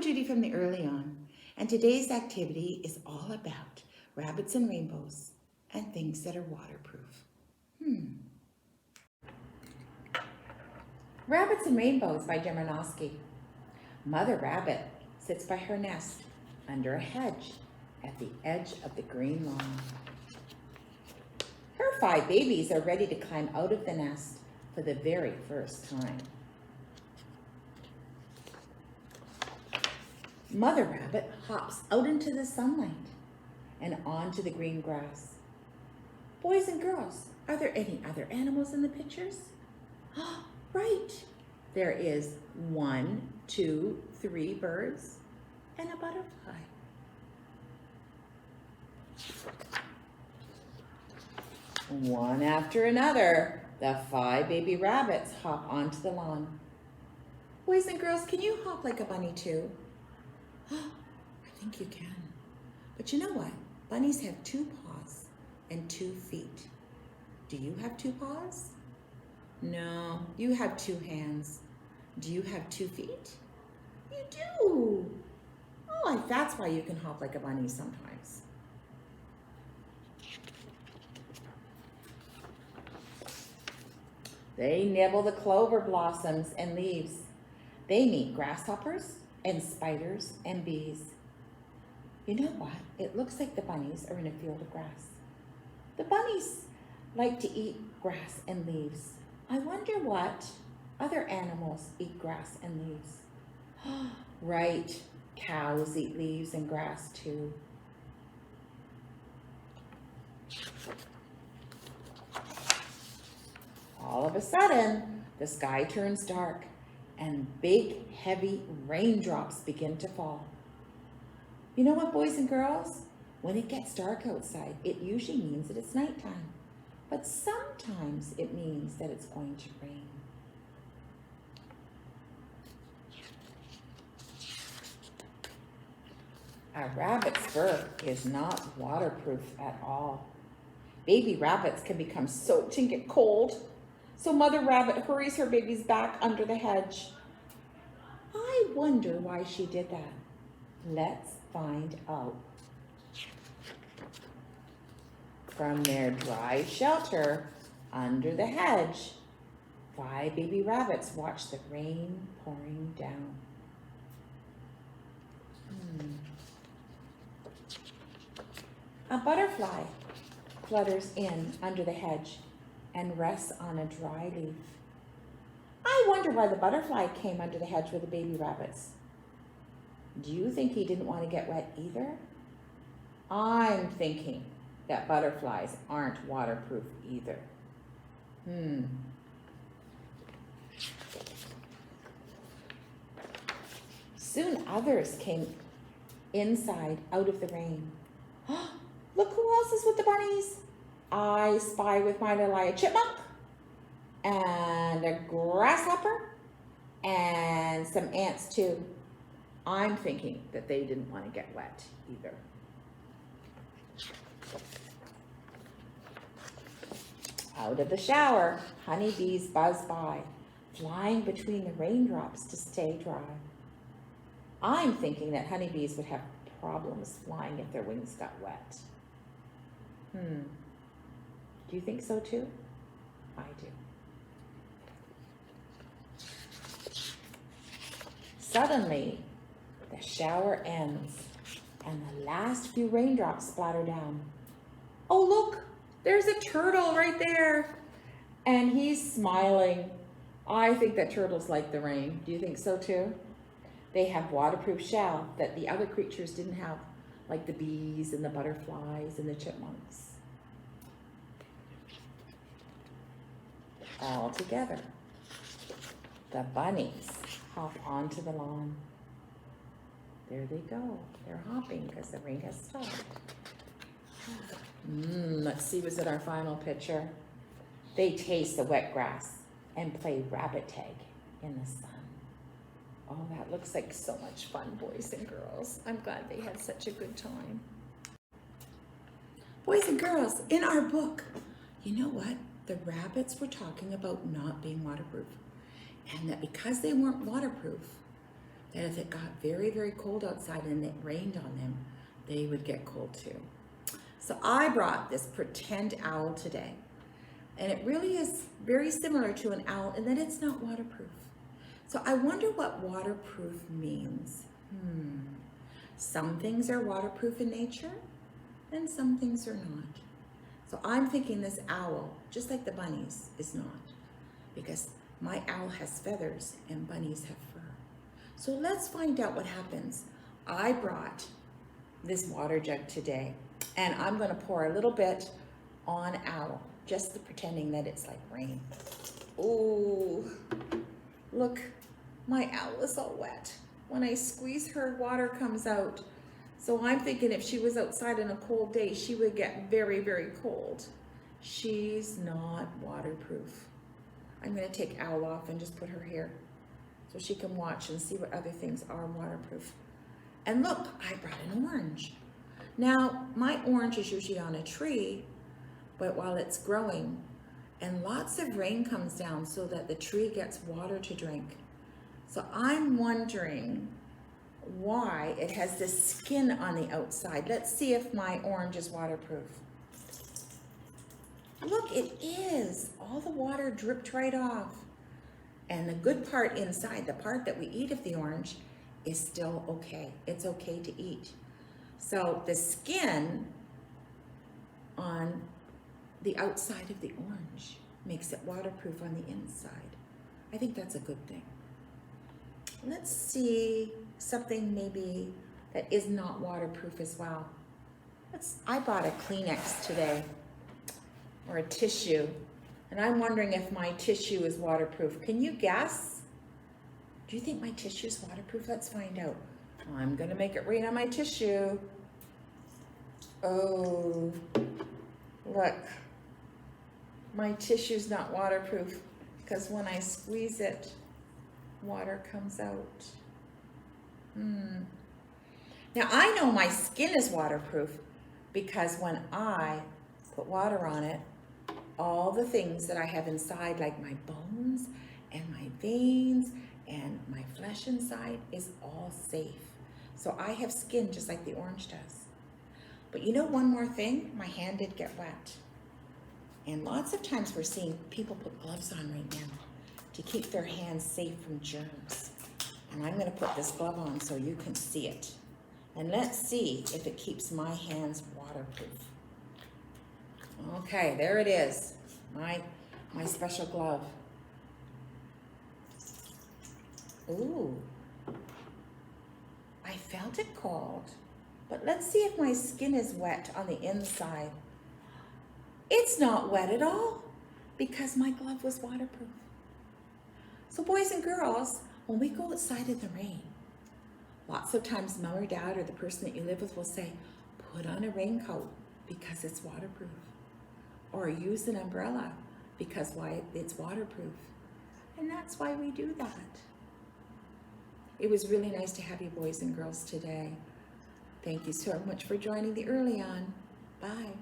Judy from the EarlyON, and today's activity is all about rabbits and rainbows and things that are waterproof. Rabbits and Rainbows by Jemianowski. Mother rabbit sits by her nest under a hedge at the edge of the green lawn. Her 5 babies are ready to climb out of the nest for the very first time. Mother rabbit hops out into the sunlight and onto the green grass. Boys and girls, are there any other animals in the pictures? Right, there is 1, 2, 3 birds and a butterfly. One after another, the 5 baby rabbits hop onto the lawn. Boys and girls, can you hop like a bunny too? I think you can. But you know what? Bunnies have 2 paws and 2 feet. Do you have 2 paws? No, you have 2 hands. Do you have 2 feet? You do. Oh, that's why you can hop like a bunny sometimes. They nibble the clover blossoms and leaves. They meet grasshoppers and spiders and bees. You know what? It looks like the bunnies are in a field of grass. The bunnies like to eat grass and leaves. I wonder what other animals eat grass and leaves. Right, cows eat leaves and grass too. All of a sudden, the sky turns dark and big, heavy raindrops begin to fall. You know what, boys and girls? When it gets dark outside, it usually means that it's nighttime. But sometimes it means that it's going to rain. A rabbit's fur is not waterproof at all. Baby rabbits can become soaked and get cold. So Mother Rabbit hurries her babies back under the hedge. I wonder why she did that. Let's find out. From their dry shelter under the hedge, 5 baby rabbits watch the rain pouring down. A butterfly flutters in under the hedge and rests on a dry leaf. I wonder why the butterfly came under the hedge with the baby rabbits. Do you think he didn't want to get wet either? I'm thinking that butterflies aren't waterproof either. Soon others came inside out of the rain. Look who else is with the bunnies. I spy with my little eye a chipmunk and a grasshopper and some ants too. I'm thinking that they didn't want to get wet either. Out of the shower, honeybees buzz by, flying between the raindrops to stay dry. I'm thinking that honeybees would have problems flying if their wings got wet. Do you think so too? I do. Suddenly, the shower ends and the last few raindrops splatter down. Oh, look, there's a turtle right there. And he's smiling. I think that turtles like the rain. Do you think so too? They have waterproof shell that the other creatures didn't have, like the bees and the butterflies and the chipmunks. All together, the bunnies hop onto the lawn. There they go. They're hopping because the rain has stopped. Let's see, was it our final picture? They taste the wet grass and play rabbit tag in the sun. Oh, that looks like so much fun, boys and girls. I'm glad they had such a good time. Boys and girls, in our book, you know what? The rabbits were talking about not being waterproof. And that because they weren't waterproof, that if it got very, very cold outside and it rained on them, they would get cold too. So I brought this pretend owl today. And it really is very similar to an owl in that it's not waterproof. So I wonder what waterproof means. Some things are waterproof in nature and some things are not. So I'm thinking this owl, just like the bunnies, is not. Because my owl has feathers and bunnies have fur. So let's find out what happens. I brought this water jug today and I'm going to pour a little bit on owl, just pretending that it's like rain. Oh, look, my owl is all wet. When I squeeze her, water comes out. So I'm thinking if she was outside on a cold day, she would get very, very cold. She's not waterproof. I'm going to take owl off and just put her here so she can watch and see what other things are waterproof. And look, I brought an orange. Now, my orange is usually on a tree, but while it's growing, and lots of rain comes down so that the tree gets water to drink. So I'm wondering why it has this skin on the outside. Let's see if my orange is waterproof. Look, it is. All the water dripped right off. And the good part inside, the part that we eat of the orange, is still okay. It's okay to eat. So the skin on the outside of the orange makes it waterproof on the inside. I think that's a good thing. Let's see something maybe that is not waterproof as well. I bought a Kleenex today, or a tissue, and I'm wondering if my tissue is waterproof. Can you guess? Do you think my tissue is waterproof? Let's find out. I'm gonna make it rain on my tissue. Oh, look. My tissue's not waterproof because when I squeeze it, water comes out. Now I know my skin is waterproof because when I put water on it, all the things that I have inside, like my bones and my veins and my flesh inside, is all safe. So I have skin just like the orange does. But you know one more thing? My hand did get wet. And lots of times we're seeing people put gloves on right now to keep their hands safe from germs. And I'm gonna put this glove on so you can see it. And let's see if it keeps my hands waterproof. Okay, there it is, my special glove. Ooh, I felt it cold, but let's see if my skin is wet on the inside. It's not wet at all because my glove was waterproof. So boys and girls, when we go outside in the rain, lots of times mom or dad or the person that you live with will say, put on a raincoat because it's waterproof. Or use an umbrella because why it's waterproof. And that's why we do that. It was really nice to have you boys and girls today. Thank you so much for joining the EarlyON. Bye.